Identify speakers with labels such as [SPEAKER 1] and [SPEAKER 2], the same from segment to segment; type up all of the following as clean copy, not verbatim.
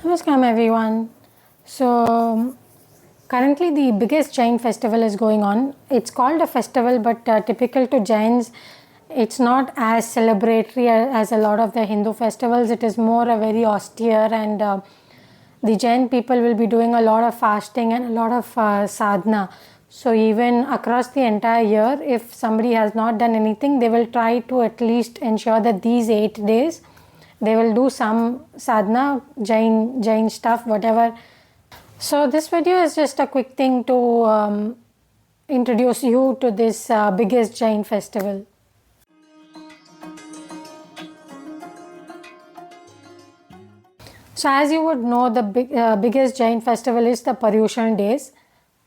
[SPEAKER 1] Namaskar everyone. So currently the biggest Jain festival is going on. It's called a festival, but typical to Jains, it's not as celebratory as a lot of the Hindu festivals. It is more a very austere, and the Jain people will be doing a lot of fasting and a lot of sadhana. So even across the entire year, if somebody has not done anything, they will try to at least ensure that these 8 days they will do some sadhana, Jain stuff, whatever. So this video is just a quick thing to introduce you to this biggest Jain festival. So as you would know, the biggest Jain festival is the Paryushan days.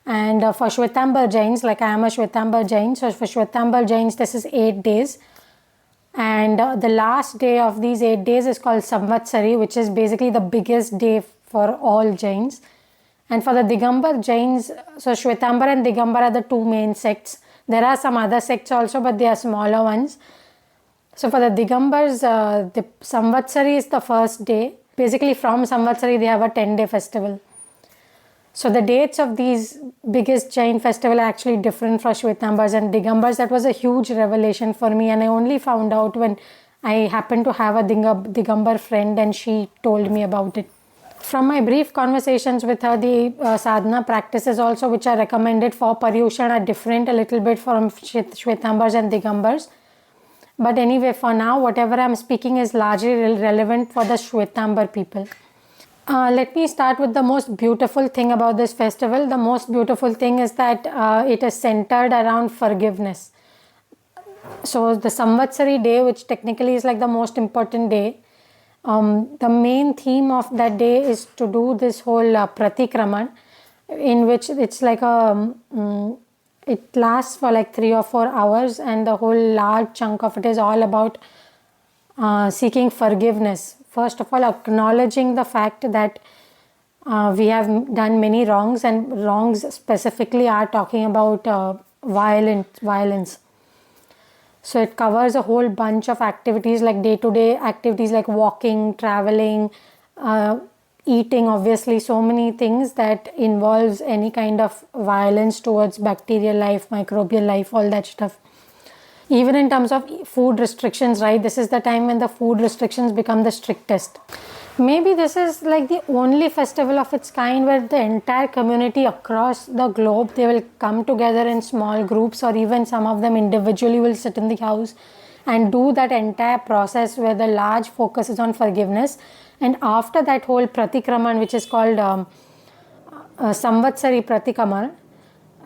[SPEAKER 1] And for Shwetambar Jains, like I am a Shwetambar Jain, so for Shwetambar Jains this is 8 days. And the last day of these 8 days is called Samvatsari, which is basically the biggest day for all Jains. And for the Digambar Jains, so Shwetambar and Digambar are the two main sects. There are some other sects also, but they are smaller ones. So for the Digambars, the Samvatsari is the first day. Basically from Samvatsari they have a 10-day festival. So the dates of these biggest Jain festival are actually different for Shwetambars and Digambars. That was a huge revelation for me, and I only found out when I happened to have a Digambar friend and she told me about it. From my brief conversations with her, the sadhana practices also which are recommended for Paryushan are different a little bit from Shwetambars and Digambars. But anyway, for now, whatever I am speaking is largely relevant for the Shwetambar people. Let me start with the most beautiful thing about this festival. The most beautiful thing is that it is centered around forgiveness. So the Samvatsari day, which technically is like the most important day, the main theme of that day is to do this whole Pratikraman, in which it's like it lasts for like 3 or 4 hours, and the whole large chunk of it is all about seeking forgiveness. First of all, acknowledging the fact that we have done many wrongs, and wrongs specifically are talking about violence. So it covers a whole bunch of activities, like day-to-day activities like walking, traveling, eating, obviously so many things that involves any kind of violence towards bacterial life, microbial life, all that stuff. Even in terms of food restrictions, right? This is the time when the food restrictions become the strictest. Maybe this is like the only festival of its kind where the entire community across the globe, they will come together in small groups, or even some of them individually will sit in the house and do that entire process where the large focus is on forgiveness. And after that whole Pratikraman, which is called Samvatsari Pratikraman,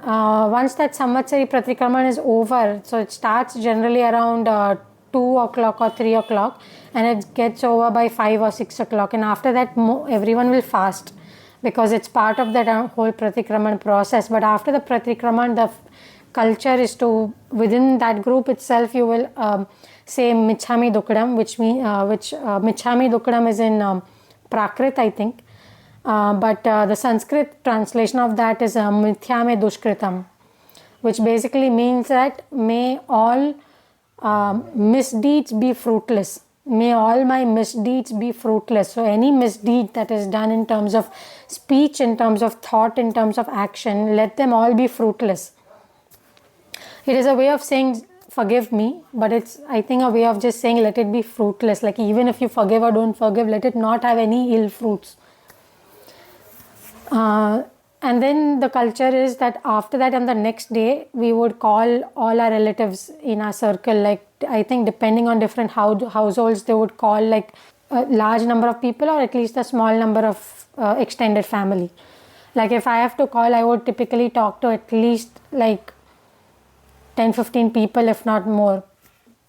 [SPEAKER 1] once that Samvatsari Pratikraman is over, so it starts generally around 2 o'clock or 3 o'clock, and it gets over by 5 or 6 o'clock. And after that, everyone will fast because it's part of that whole Pratikraman process. But after the Pratikraman, the culture is to, within that group itself, you will say Michchami Dukkadam, which Michchami Dukkadam is in Prakrit, I think. But the Sanskrit translation of that is Michchami Dukkadam, which basically means that may all misdeeds be fruitless. May all my misdeeds be fruitless. So any misdeed that is done in terms of speech, in terms of thought, in terms of action, let them all be fruitless. It is a way of saying forgive me, but it's, I think, a way of just saying let it be fruitless. Like even if you forgive or don't forgive, let it not have any ill fruits. And then the culture is that after that, on the next day, we would call all our relatives in our circle. Like I think depending on different households, they would call like a large number of people, or at least a small number of extended family. Like if I have to call, I would typically talk to at least like 10-15 people, if not more.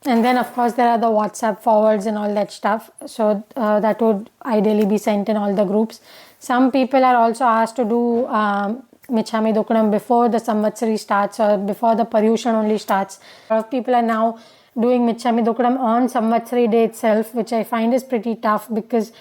[SPEAKER 1] And then of course there are the WhatsApp forwards and all that stuff. So that would ideally be sent in all the groups. Some people are also asked to do Michchami Dukkadam before the Samvatsari starts, or before the Paryushan only starts. A lot of people are now doing Michchami Dukkadam on Samvatsari day itself, which I find is pretty tough because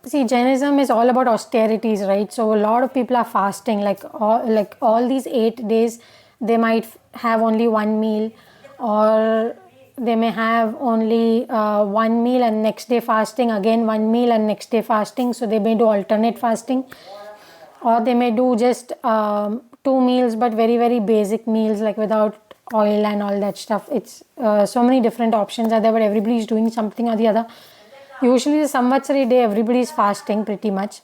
[SPEAKER 1] see, Jainism is all about austerities, right? So a lot of people are fasting, like all these 8 days they might have only one meal, or they may have only one meal and next day fasting, again one meal and next day fasting. So they may do alternate fasting, or they may do just 2 meals but very, very basic meals, like without oil and all that stuff. It's so many different options are there, but everybody is doing something or the other. Usually the Samvatsari day everybody is fasting pretty much.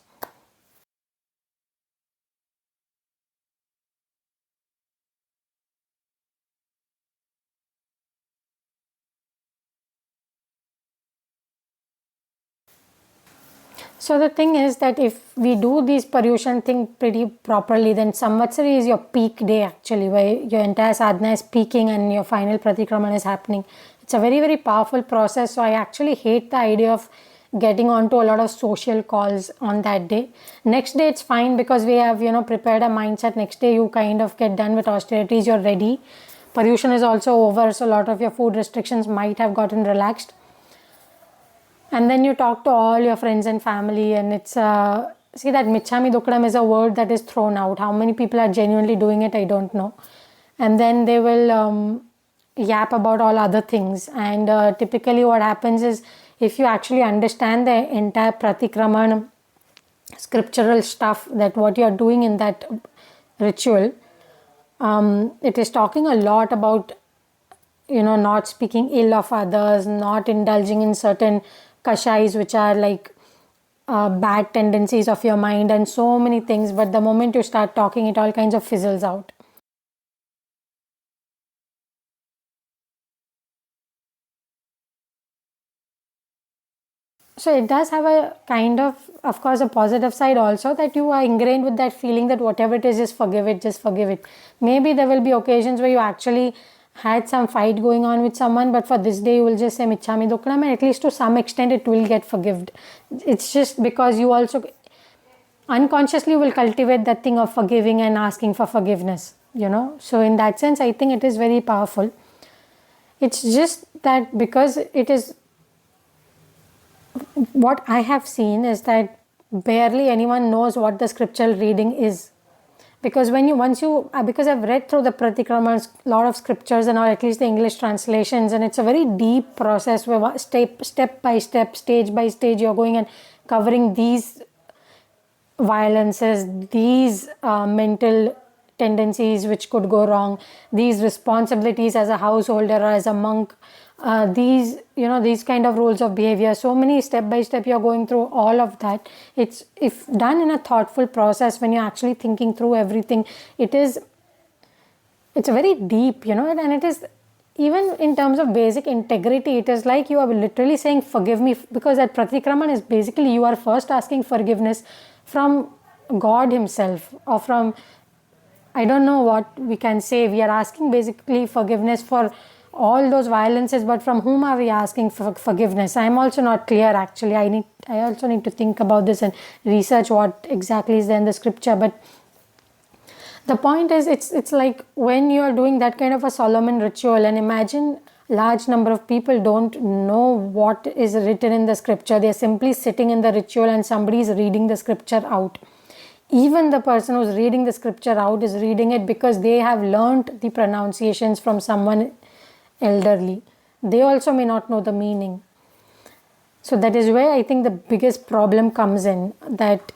[SPEAKER 1] So the thing is that if we do this Paryushan thing pretty properly, then Samvatsari is your peak day actually, where your entire sadhana is peaking and your final Pratikraman is happening. It's a very, very powerful process. So I actually hate the idea of getting onto a lot of social calls on that day. Next day it's fine because we have, prepared a mindset. Next day you kind of get done with austerities, you're ready. Paryushan is also over, so a lot of your food restrictions might have gotten relaxed. And then you talk to all your friends and family, and it's see, that Michchami Dukkadam is a word that is thrown out. How many people are genuinely doing it, I don't know. And then they will yap about all other things. And typically what happens is, if you actually understand the entire Pratikraman scriptural stuff, that what you are doing in that ritual, it is talking a lot about not speaking ill of others, not indulging in certain kashais which are like bad tendencies of your mind, and so many things. But the moment you start talking, it all kinds of fizzles out. So it does have a kind of course, a positive side also, that you are ingrained with that feeling that whatever it is, just forgive it, just forgive it. Maybe there will be occasions where you actually had some fight going on with someone, but for this day you will just say Michchami Dukkadam, and at least to some extent it will get forgived. It's just because you also unconsciously will cultivate that thing of forgiving and asking for forgiveness, So in that sense, I think it is very powerful. It's just that because it is, what I have seen is that barely anyone knows what the scriptural reading is. Because because I've read through the Pratikramans, a lot of scriptures and or at least the English translations, and it's a very deep process where step by step, stage by stage, you're going and covering these violences, these mental tendencies which could go wrong, these responsibilities as a householder or as a monk, these kind of rules of behavior. So many step by step you're going through all of that. It's, if done in a thoughtful process, when you're actually thinking through everything, it's very deep, and it is, even in terms of basic integrity, it is like you are literally saying forgive me, because that Pratikraman is basically you are first asking forgiveness from God himself, or from, I don't know what we can say. We are asking basically forgiveness for all those violences, but from whom are we asking for forgiveness? I'm also not clear actually. I also need to think about this and research what exactly is there in the scripture. But the point is, it's like when you are doing that kind of a Solomon ritual, and imagine large number of people don't know what is written in the scripture. They are simply sitting in the ritual and somebody is reading the scripture out. Even the person who's reading the scripture out is reading it because they have learnt the pronunciations from someone elderly. They also may not know the meaning. So that is where I think the biggest problem comes in, that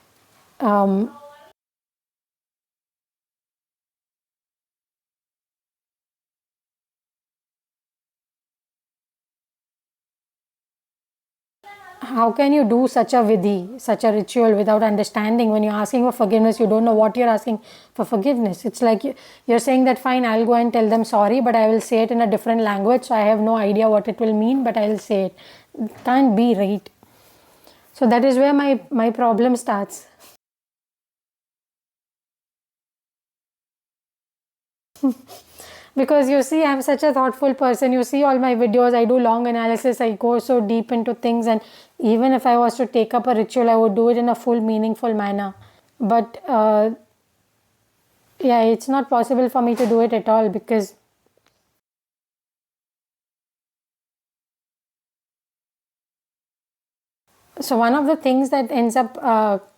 [SPEAKER 1] how can you do such a vidhi, such a ritual without understanding? When you're asking for forgiveness, you don't know what you're asking for forgiveness. It's like you're saying that fine, I'll go and tell them sorry, but I will say it in a different language, so I have no idea what it will mean, but I'll say it. It can't be right. So that is where my problem starts. Because you see, I'm such a thoughtful person. You see all my videos, I do long analysis, I go so deep into things, and even if I was to take up a ritual, I would do it in a full meaningful manner. But yeah, it's not possible for me to do it at all, because so one of the things that ends up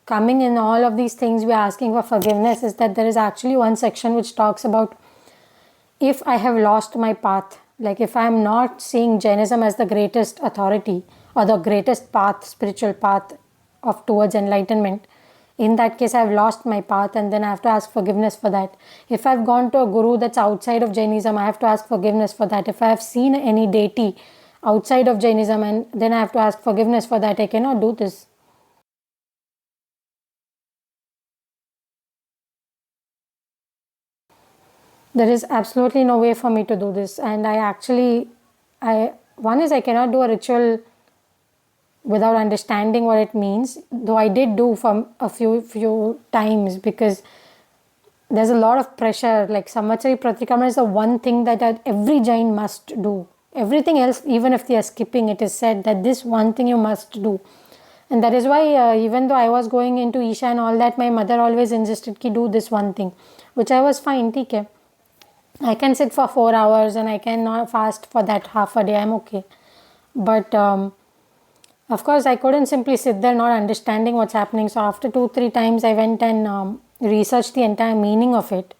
[SPEAKER 1] coming in all of these things we are asking for forgiveness is that there is actually one section which talks about, if I have lost my path, Like if I am not seeing Jainism as the greatest authority or the greatest path, spiritual path of towards enlightenment, in that case I've lost my path, and then I have to ask forgiveness for that. If I've gone to a guru that's outside of Jainism, I have to ask forgiveness for that. If I have seen any deity outside of Jainism, and then I have to ask forgiveness for that. I cannot do this. There is absolutely no way for me to do this, and one is I cannot do a ritual without understanding what it means, though I did do from a few times, because there's a lot of pressure. Like Samvatsari Pratikraman is the one thing that every Jain must do. Everything else, even if they are skipping, it is said that this one thing you must do. And that is why even though I was going into Isha and all that, my mother always insisted ki do this one thing, which I was fine, okay. I can sit for 4 hours and I can not fast for that half a day, I'm okay. But of course I couldn't simply sit there not understanding what's happening. So after 2-3 times I went and researched the entire meaning of it.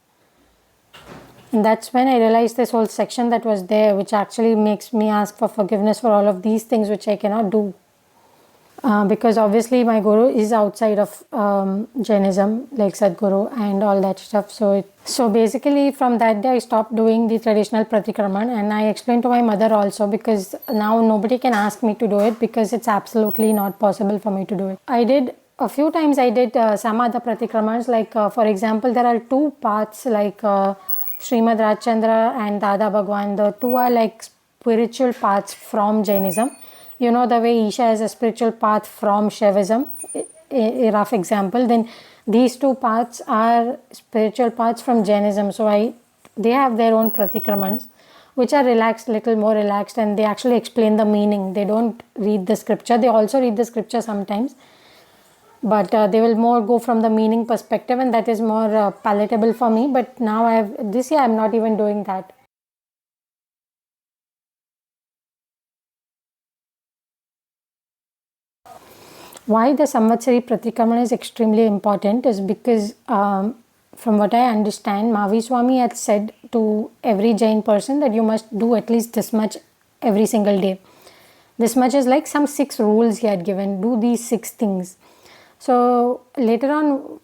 [SPEAKER 1] And that's when I realized this whole section that was there, which actually makes me ask for forgiveness for all of these things which I cannot do. Because obviously my guru is outside of Jainism, like Sadguru and all that stuff. So basically from that day I stopped doing the traditional Pratikraman, and I explained to my mother also, because now nobody can ask me to do it because it's absolutely not possible for me to do it. I did a few times, I did some other Pratikramans, like for example there are 2 paths like Srimad Rajchandra and Dada Bhagwan. The 2 are like spiritual paths from Jainism. You know, the way Isha is a spiritual path from Shaivism, a rough example, then these 2 paths are spiritual paths from Jainism. So they have their own Pratikramans, which are relaxed, little more relaxed, and they actually explain the meaning. They don't read the scripture. They also read the scripture sometimes, but they will more go from the meaning perspective, and that is more palatable for me. But now this year I'm not even doing that. Why the Samvatsari Pratikraman is extremely important is because from what I understand, Mavi Swami had said to every Jain person that you must do at least this much every single day. This much is like some 6 rules he had given. Do these 6 things. So later on,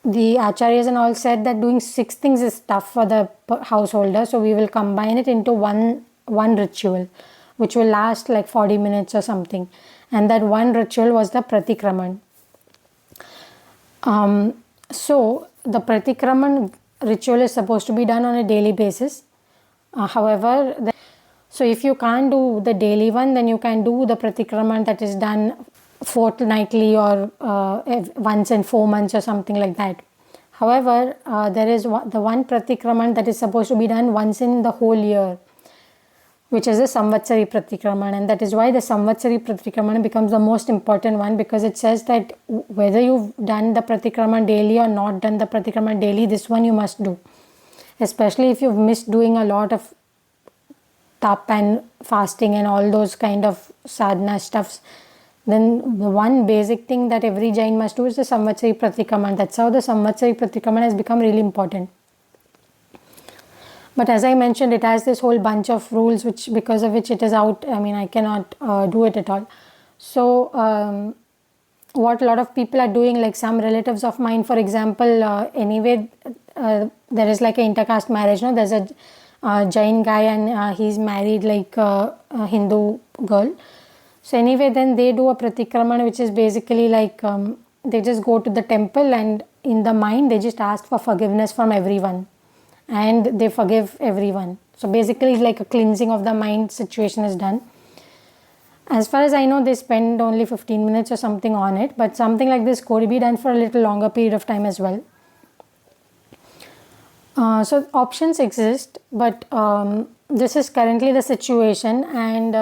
[SPEAKER 1] the acharyas and all said that doing 6 things is tough for the householder. So we will combine it into one ritual, which will last like 40 minutes or something. And that one ritual was the Pratikraman. So the Pratikraman ritual is supposed to be done on a daily basis. However, so if you can't do the daily one, then you can do the Pratikraman that is done fortnightly or once in 4 months or something like that. However, there is the one Pratikraman that is supposed to be done once in the whole year, which is the Samvatsari Pratikraman, and that is why the Samvatsari Pratikraman becomes the most important one, because it says that whether you've done the Pratikraman daily or not done the Pratikraman daily, this one you must do. Especially if you've missed doing a lot of tap and fasting and all those kind of sadhana stuffs, then the one basic thing that every Jain must do is the Samvatsari Pratikraman. That's how the Samvatsari Pratikraman has become really important. But as I mentioned, it has this whole bunch of rules, because of which it is out. I mean, I cannot do it at all. So what a lot of people are doing, like some relatives of mine, for example, anyway, there is like an intercaste marriage. No, there's a Jain guy and he's married like a Hindu girl. So anyway, then they do a Pratikraman, which is basically like they just go to the temple and in the mind they just ask for forgiveness from everyone. And they forgive everyone. So basically like a cleansing of the mind situation is done. As far as I know, they spend only 15 minutes or something on it, but something like this could be done for a little longer period of time as well. So options exist, but this is currently the situation, and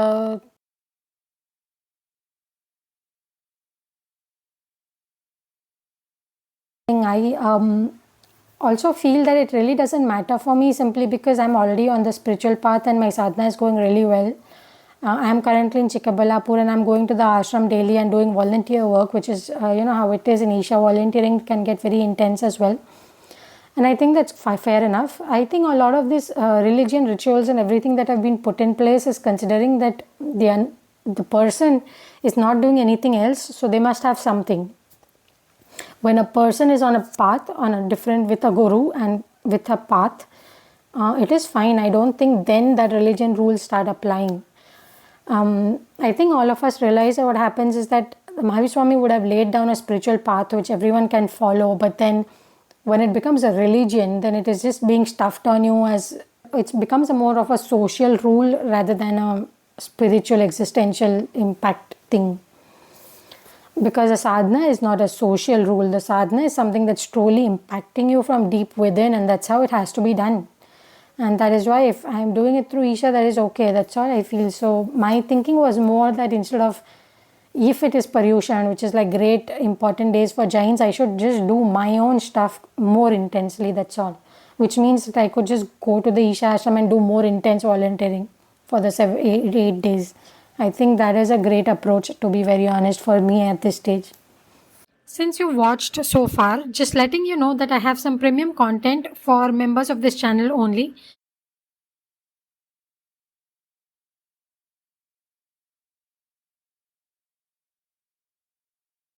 [SPEAKER 1] I also feel that it really doesn't matter for me, simply because I'm already on the spiritual path and my sadhana is going really well. I'm currently in Chikkabalapur and I'm going to the ashram daily and doing volunteer work, which is, how it is in Isha. Volunteering can get very intense as well. And I think that's fair enough. I think a lot of these religion rituals and everything that have been put in place is considering that the person is not doing anything else, so they must have something. When a person is on a path, on a different, with a guru and with a path, it is fine. I don't think then that religion rules start applying. I think all of us realize that what happens is that Mahavir Swami would have laid down a spiritual path which everyone can follow, but then when it becomes a religion, then it is just being stuffed on you as it becomes a more of a social rule rather than a spiritual existential impact thing. Because a sadhana is not a social rule. The sadhana is something that's truly impacting you from deep within, and that's how it has to be done. And that is why if I'm doing it through Isha, that is okay. That's all I feel. So my thinking was more that instead of, if it is Paryushan, which is like great important days for Jains, I should just do my own stuff more intensely. That's all. Which means that I could just go to the Isha ashram and do more intense volunteering for the 8 days. I think that is a great approach, to be very honest, for me at this stage. Since you watched so far, just letting you know that I have some premium content for members of this channel only.